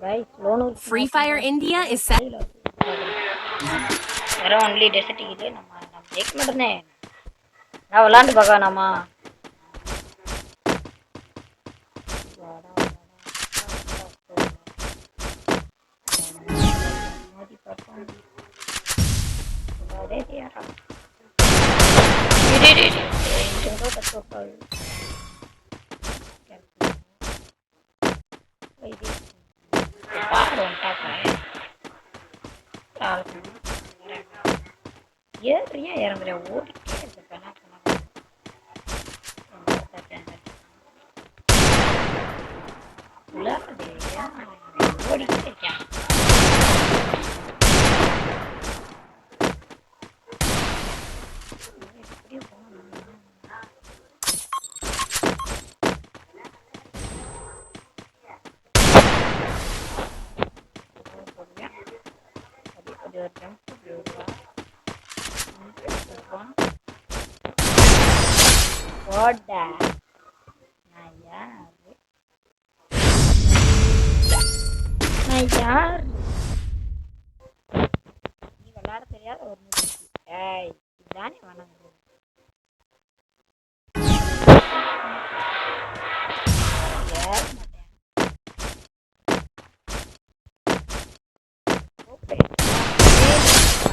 Free Fire India is set. only desert இது நம்ம ஜெயிக்க மாட்டேனே. நான் விளையாண்டு பார்க்க வேணாமா? ஏறியா இறங்குறியா ஓடிட்டே இருக்க ஓடிட்டே இருக்கேன். யார் நீ விளையாட தெரியாத ஒரு இதுதானே வணங்குது.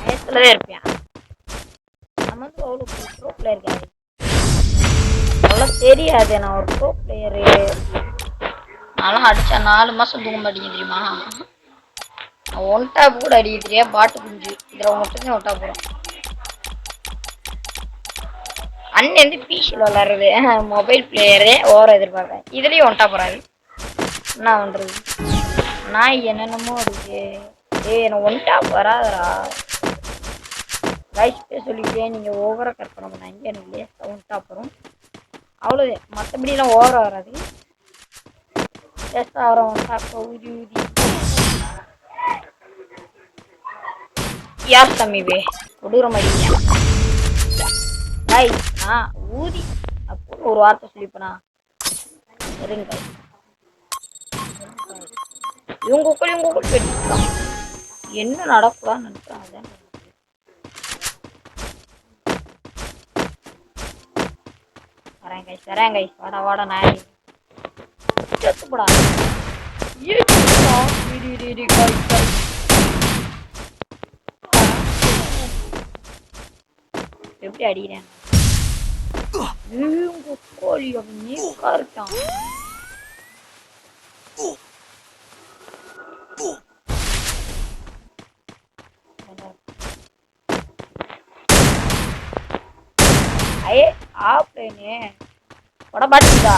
பயத்துலதான் இருப்பேன். நம்ம வந்து அவ்வளோ ப்ரோ பிளேயர் கிடையாது, நல்லா தெரியாது. நான் ஒரு ப்ரோ பிளேயரு. நான்லாம் அடிச்சா 4 மாசம் தூங்க மாட்டேங்க தெரியுமா? நான் ஒன் டாப் கூட அடிக்க தெரியா. பாட்டு குஞ்சு இதுல மட்டும்தான் ஒன் டாப் போடும். அண்ணன் வந்து பிசியில் விளாடுறது, மொபைல் பிளேயரே ஓர எதிர்பார்க்கேன். இதுலயும் ஒன் டாப் போறாரு. என்ன பண்றது? நாய் என்னென்னமோ இருக்கு. எனக்கு ஒன் டாப் வராதரா கைஸ்பே சொல்லிட்டேன். நீங்க ஓவரா கற்பனை பண்ணாங்க. எனக்கு லேசா ஒன் டாப் வரும், அவ்வளவு. மற்றபடிலாம் ஓவர வராது. லேசா வரும் ஒன் டாப். ஊதி ஊதி யார் சமீபே கொடூர மாட்டீங்க ஊதி அப்படின்னு ஒரு வார்த்தை சொல்லிப்பனா இருங்க. இவங்க வெட்டிக்கலாம். என்ன நடக்கூடாதுன்னு நினைக்கிறாங்க. வரேன் கைஸ் வாடா நாய் செத்துப்படா. எப்படி அடிக்கிறேன்? கோழி அப்படி இருக்கான். ஆப்லைனே உட பாட்டுதா.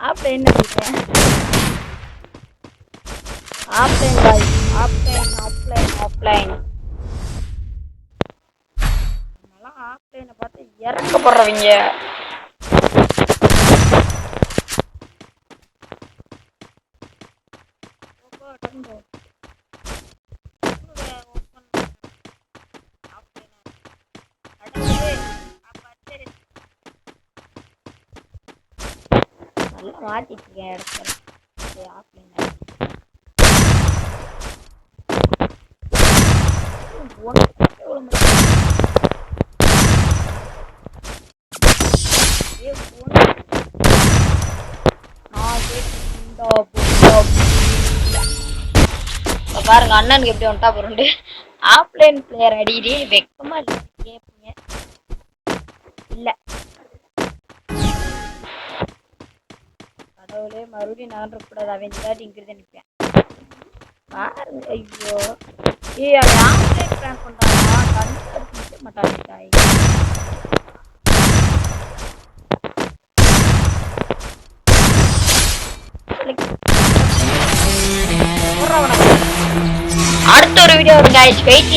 ஆப்லைன் ஆப்லைன் பாய். ஆப்லைன் ஆப்லைனை பார்த்து இறக்கப்படுறவங்க. நல்லா மாத்திட்டுருக்கேன் இடத்துல. பாருங்க அண்ணனுக்கு எப்படி ஒன்டா போறோண்டு. ஆப்லைன் பிளேயர் அடிக்கடி வெக்கமா இல்லை கேட்பீங்க. இல்ல கடவுளே மறுபடியும் நான் இருக்கக்கூடாது. அவன் தாட்டி இங்கிருந்து நிற்பேன் பாருங்க. ஐயோ அவன் ஆப்லைன் பிளான் பண்றானா? கண்டு நிற்க மாட்டாங்க தாய். அடுத்த ஒரு வீடியோ guys, வெயிட்